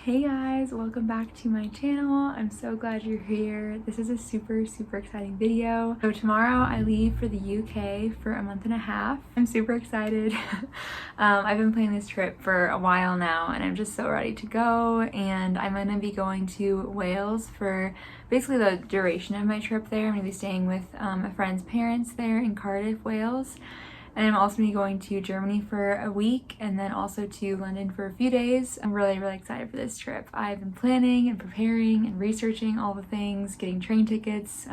Hey guys, welcome back to my channel. I'm so glad you're here. This is a super exciting video. So tomorrow I leave for the UK for a month and a half. I'm super excited. I've been planning this trip for a while now and I'm just so ready to go, and I'm gonna be going to Wales for basically the duration of my trip there. I'm gonna be staying with a friend's parents there in Cardiff, Wales. And I'm also going to be going to Germany for a week and then also to London for a few days. I'm really excited for this trip. I've been planning and preparing and researching all the things, getting train tickets.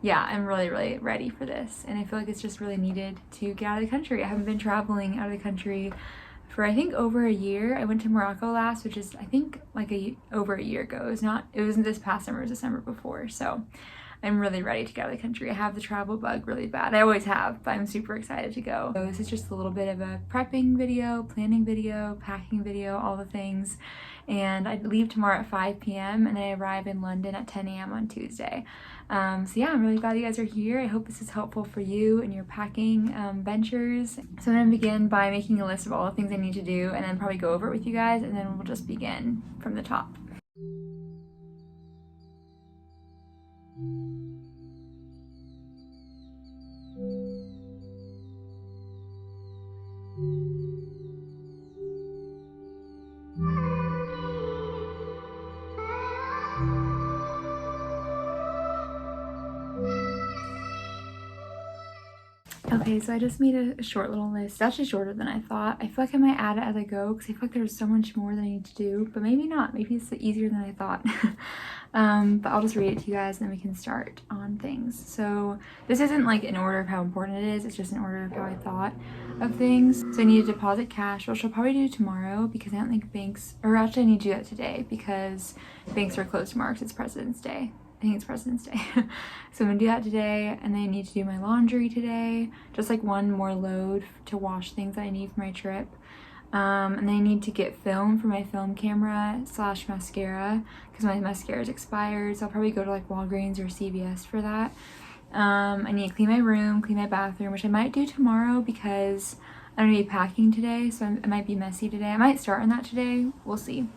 Yeah, I'm really ready for this. And I feel like it's just really needed to get out of the country. I haven't been traveling out of the country for I think over a year. I went to Morocco last, which is I think like over a year ago. It wasn't this past summer, it was the summer before. So I'm really ready to get out of the country. I have the travel bug really bad. I always have, but I'm super excited to go. So this is just a little bit of a prepping video, planning video, packing video, all the things. And I leave tomorrow at 5 p.m. and then I arrive in London at 10 a.m. on Tuesday. So yeah, I'm really glad you guys are here. I hope this is helpful for you in your packing ventures. So I'm gonna begin by making a list of all the things I need to do and then probably go over it with you guys, and then we'll just begin from the top. Okay, so I just made a short little list. It's actually shorter than I thought. I feel like I might add it as I go because I feel like there's so much more that I need to do, but maybe not. Maybe it's easier than I thought. But I'll just read it to you guys and then we can start on things. So this isn't like in order of how important it is. It's just in order of how I thought of things. So I need to deposit cash, which I'll probably do tomorrow because I don't think banks, or actually I need to do that today because banks are closed tomorrow because it's President's Day. I think it's President's Day. So I'm gonna do that today, and then I need to do my laundry today. Just like one more load to wash things that I need for my trip. And then I need to get film for my film camera / mascara because my mascara is expired. So I'll probably go to like Walgreens or CVS for that. I need to clean my room, clean my bathroom, which I might do tomorrow because I'm gonna be packing today. So it might be messy today. I might start on that today. We'll see.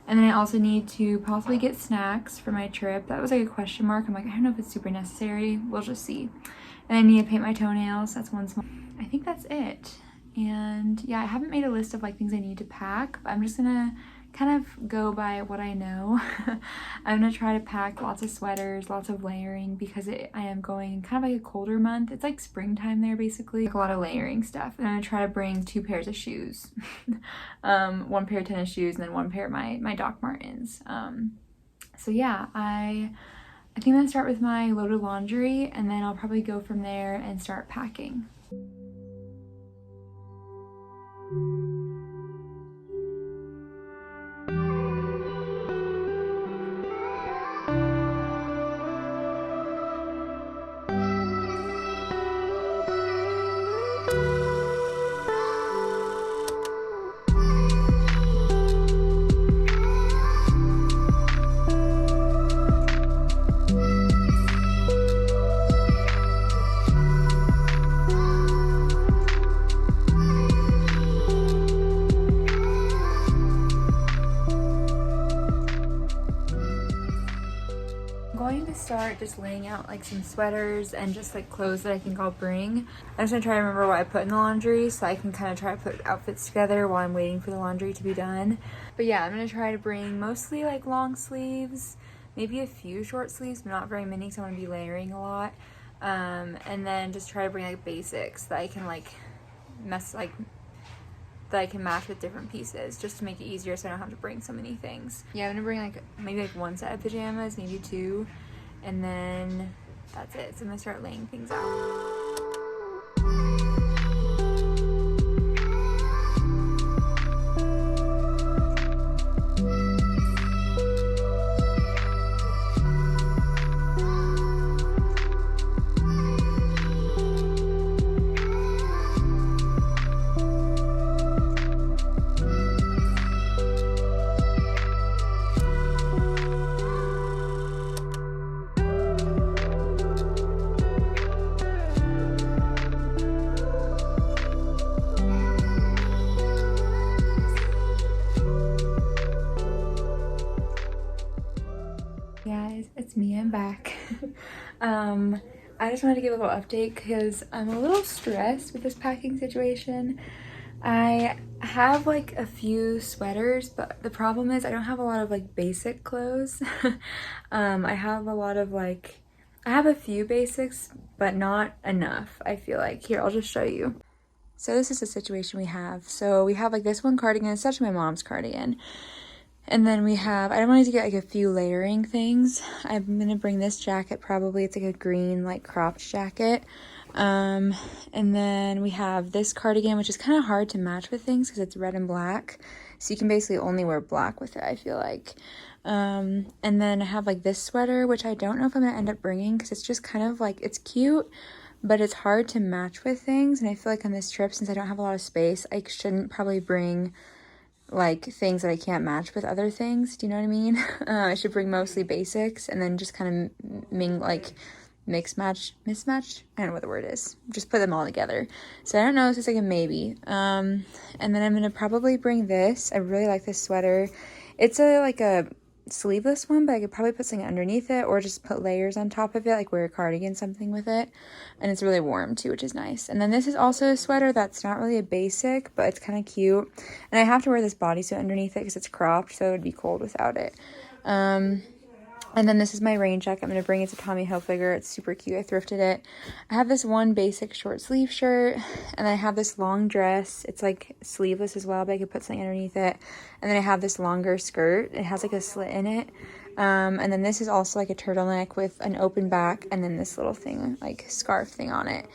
And then I also need to possibly get snacks for my trip. That was like a question mark. I'm like, I don't know if it's super necessary. We'll just see. And I need to paint my toenails. That's one small. I think that's it. And yeah, I haven't made a list of like things I need to pack, but I'm just gonna kind of go by what I know. I'm gonna try to pack lots of sweaters, lots of layering because I am going kind of like a colder month. It's like springtime there basically. Like a lot of layering stuff. And I'm gonna try to bring 2 pairs of shoes. 1 pair of tennis shoes and then 1 pair of my Doc Martens. So yeah, I think I'm gonna start with my load of laundry and then I'll probably go from there and start packing. Start just laying out like some sweaters and just like clothes that I think I'll bring. I'm just gonna try to remember what I put in the laundry so I can kind of try to put outfits together while I'm waiting for the laundry to be done. But yeah, I'm gonna try to bring mostly like long sleeves, maybe a few short sleeves, but not very many, so I'm gonna be layering a lot. And then just try to bring like basics that I can like that I can match with different pieces just to make it easier so I don't have to bring so many things. Yeah, I'm gonna bring like maybe like 1 set of pajamas, maybe 2. And then that's it. So I'm gonna start laying things out. it's me, I'm back. I just wanted to give a little update because I'm a little stressed with this packing situation. I have like a few sweaters, but the problem is I don't have a lot of like basic clothes. I have a lot of like, I have a few basics, but not enough, I feel like. Here, I'll just show you. So this is the situation we have. So we have like this one cardigan, it's actually my mom's cardigan. And then we have, I wanted to get like a few layering things. I'm gonna bring this jacket probably, it's like a green like cropped jacket. And then we have this cardigan, which is kind of hard to match with things because it's red and black. So you can basically only wear black with it, I feel like. And then I have like this sweater, which I don't know if I'm gonna end up bringing because it's just kind of like, it's cute, but it's hard to match with things. And I feel like on this trip, since I don't have a lot of space, I shouldn't probably bring like things that I can't match with other things. Do you know what I mean? I should bring mostly basics and then just kind of mismatch. I don't know what the word is. Just put them all together. So I don't know. This is like a maybe. And then I'm gonna probably bring this. I really like this sweater. It's like a sleeveless one, but I could probably put something underneath it or just put layers on top of it, like wear a cardigan, something with it. And it's really warm too, which is nice. And then this is also a sweater that's not really a basic, but it's kind of cute. And I have to wear this bodysuit underneath it because it's cropped, so it would be cold without it. And then this is my rain jacket. I'm going to bring it to Tommy Hilfiger. It's super cute. I thrifted it. I have this one basic short sleeve shirt, and I have this long dress. It's like sleeveless as well, but I could put something underneath it. And then I have this longer skirt. It has like a slit in it. And then this is also like a turtleneck with an open back and then this little thing, like scarf thing on it.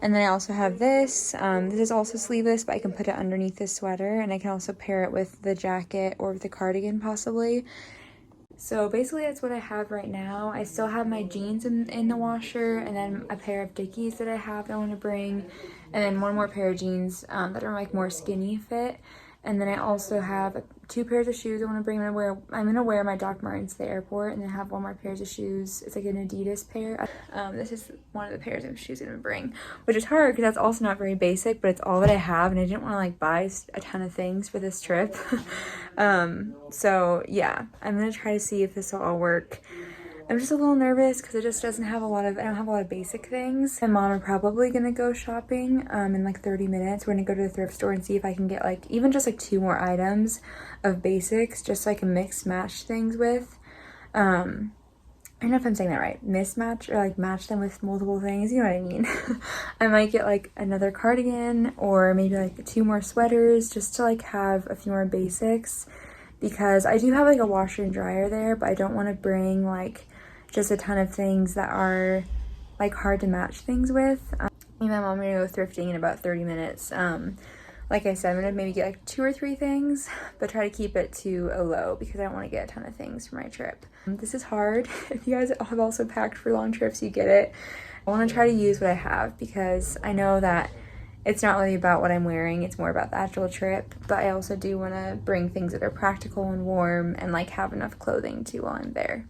And then I also have this. This is also sleeveless, but I can put it underneath this sweater, and I can also pair it with the jacket or with the cardigan possibly. So basically that's what I have right now. I still have my jeans in the washer, and then a pair of Dickies that I have that I want to bring, and then one more pair of jeans that are like more skinny fit. And then I also have 2 pairs of shoes I want to bring. I'm gonna wear my Doc Martens to the airport, and then have 1 more pairs of shoes. It's like an Adidas pair. This is one of the pairs of shoes I'm gonna bring, which is hard because that's also not very basic, but it's all that I have, and I didn't want to like buy a ton of things for this trip. So yeah, I'm gonna try to see if this will all work. I'm just a little nervous because it just doesn't have I don't have a lot of basic things. My mom are probably gonna go shopping in like 30 minutes. We're gonna go to the thrift store and see if I can get like even just like 2 more items of basics just so I can mix match things with. I don't know if I'm saying that right. Mismatch or like match them with multiple things, you know what I mean? I might get like another cardigan or maybe like 2 more sweaters just to like have a few more basics, because I do have like a washer and dryer there, but I don't want to bring like just a ton of things that are like hard to match things with. Me and my mom are gonna go thrifting in about 30 minutes. Like I said, I'm gonna maybe get like 2 or 3 things, but try to keep it to a low because I don't want to get a ton of things for my trip. This is hard. If you guys have also packed for long trips, you get it. I want to try to use what I have because I know that it's not really about what I'm wearing, it's more about the actual trip, but I also do want to bring things that are practical and warm and like have enough clothing too while I'm there.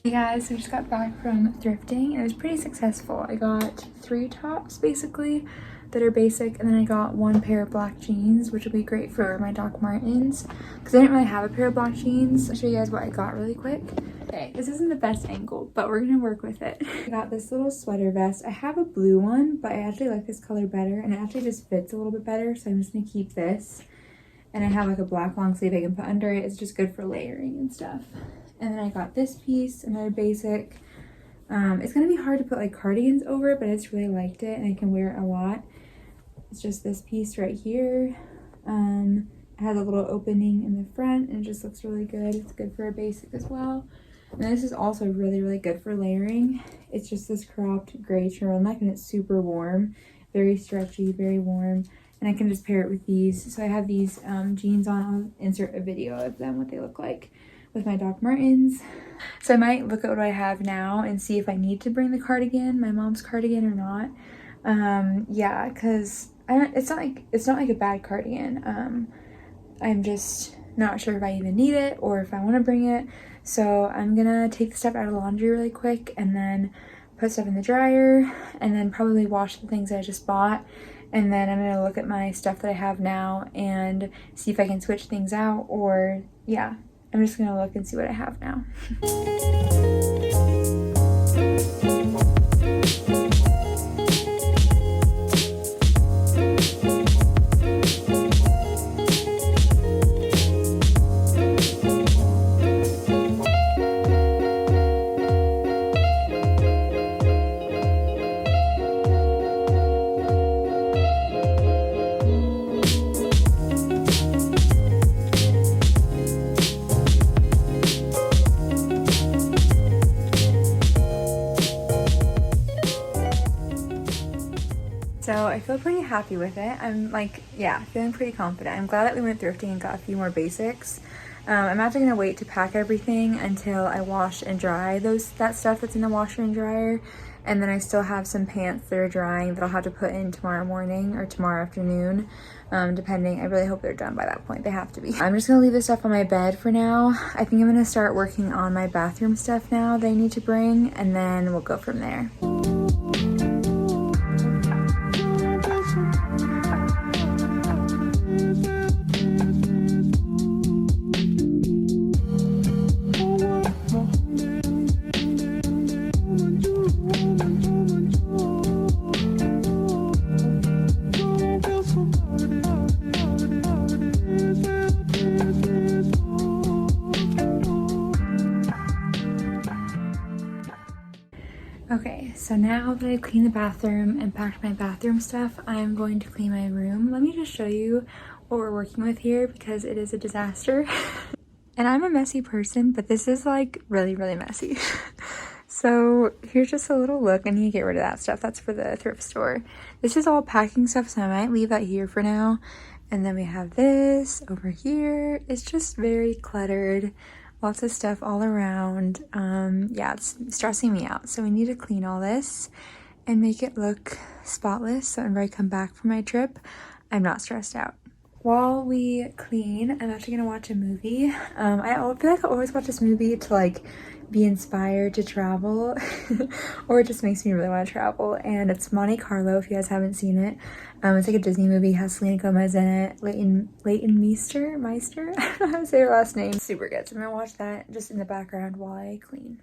Hey guys, so I just got back from thrifting and it was pretty successful. I got 3 tops basically that are basic, and then I got 1 pair of black jeans, which will be great for my Doc Martens because I didn't really have a pair of black jeans. I'll show you guys what I got really quick. Okay, this isn't the best angle, but we're gonna work with it. I got this little sweater vest. I have a blue one, but I actually like this color better, and it actually just fits a little bit better, so I'm just gonna keep this. And I have like a black long sleeve I can put under it. It's just good for layering and stuff. And then I got this piece, another basic. It's gonna be hard to put like cardigans over it, but I just really liked it and I can wear it a lot. It's just this piece right here. It has a little opening in the front and it just looks really good. It's good for a basic as well. And this is also really, really good for layering. It's just this cropped gray turtleneck and it's super warm, very stretchy, very warm. and I can just pair it with these. So I have these jeans on. I'll insert a video of them, what they look like with my Doc Martens. So I might look at what I have now and see if I need to bring the cardigan, my mom's cardigan, or not. Yeah, because it's not like a bad cardigan. I'm just not sure if I even need it or if I want to bring it. So I'm gonna take the stuff out of the laundry really quick and then put stuff in the dryer and then probably wash the things I just bought. And then I'm gonna look at my stuff that I have now and see if I can switch things out, or yeah, I'm just gonna look and see what I have now. So I feel pretty happy with it. I'm like, yeah, feeling pretty confident. I'm glad that we went thrifting and got a few more basics. I'm actually gonna wait to pack everything until I wash and dry that stuff that's in the washer and dryer. And then I still have some pants that are drying that I'll have to put in tomorrow morning or tomorrow afternoon, depending. I really hope they're done by that point. They have to be. I'm just gonna leave this stuff on my bed for now. I think I'm gonna start working on my bathroom stuff now that I need to bring, and then we'll go from there. Okay, so now that I've cleaned the bathroom and packed my bathroom stuff, I'm going to clean my room. Let me just show you what we're working with here because it is a disaster. And I'm a messy person, but this is like really, really messy. So here's just a little look. I need to get rid of that stuff. That's for the thrift store. This is all packing stuff, so I might leave that here for now. And then we have this over here. It's just very cluttered. Lots of stuff all around. Yeah, it's stressing me out. So we need to clean all this and make it look spotless. So whenever I come back from my trip, I'm not stressed out. While we clean, I'm actually gonna watch a movie. I feel like I always watch this movie to like be inspired to travel or it just makes me really want to travel, and it's Monte Carlo, if you guys haven't seen it. It's like a Disney movie, it has Selena Gomez in it, Leighton Meister? I don't know how to say her last name. Super good, so I'm gonna watch that just in the background while I clean.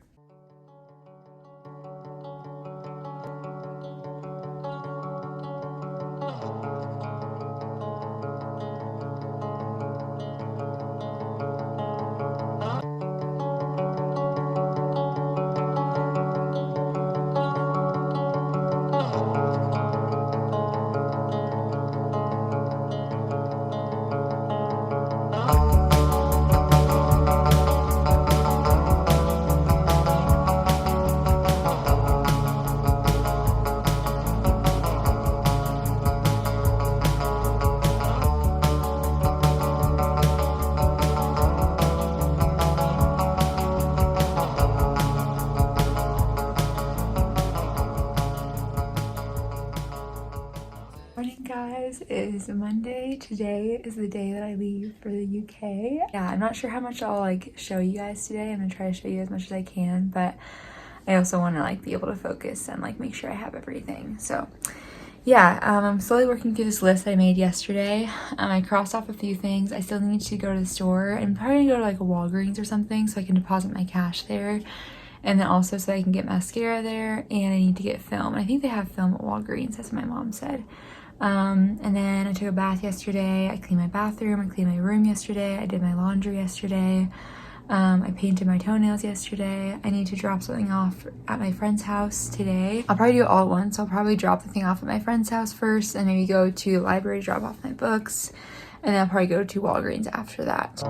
Morning guys, it is Monday. Today is the day that I leave for the UK. Yeah, I'm not sure how much I'll like show you guys today. I'm gonna try to show you as much as I can, but I also want to like be able to focus and like make sure I have everything. So yeah, I'm slowly working through this list I made yesterday. I crossed off a few things. I still need to go to the store and probably go to like a Walgreens or something so I can deposit my cash there. And then also so I can get mascara there, and I need to get film. I think they have film at Walgreens, that's what my mom said. And then I took a bath yesterday. I cleaned my bathroom, I cleaned my room yesterday. I did my laundry yesterday. I painted my toenails yesterday. I need to drop something off at my friend's house today. I'll probably do it all at once. I'll probably drop the thing off at my friend's house first and maybe go to the library to drop off my books. And then I'll probably go to Walgreens after that.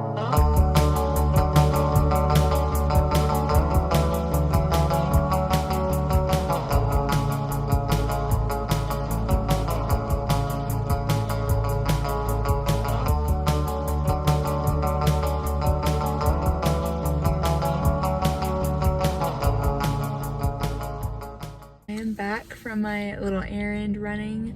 my little errand running.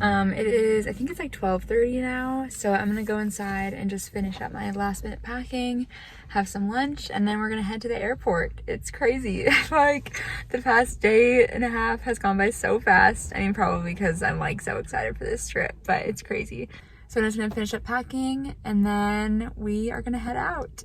It is, I think it's like 12:30 now, so I'm gonna go inside and just finish up my last minute packing, have some lunch, and then we're gonna head to the airport. It's crazy. Like, the past day and a half has gone by so fast. I mean, probably because I'm like so excited for this trip, but it's crazy. So I'm just gonna finish up packing, and then we are gonna head out.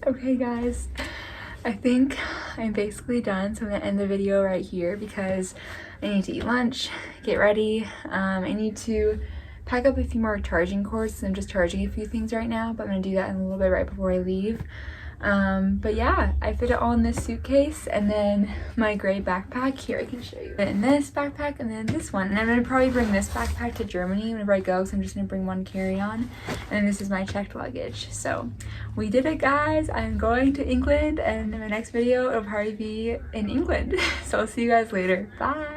Okay guys, I think I'm basically done, so I'm gonna end the video right here because I need to eat lunch, get ready. I need to pack up a few more charging cords. I'm just charging a few things right now, but I'm gonna do that in a little bit right before I leave. But yeah, I fit it all in this suitcase, and then my gray backpack here, I can show you. And this backpack, and then this one. And I'm gonna probably bring this backpack to Germany whenever I go, so I'm just gonna bring one carry-on. And then this is my checked luggage. So we did it, guys. I'm going to England, and in my next video it'll probably be in England. So I'll see you guys later. Bye.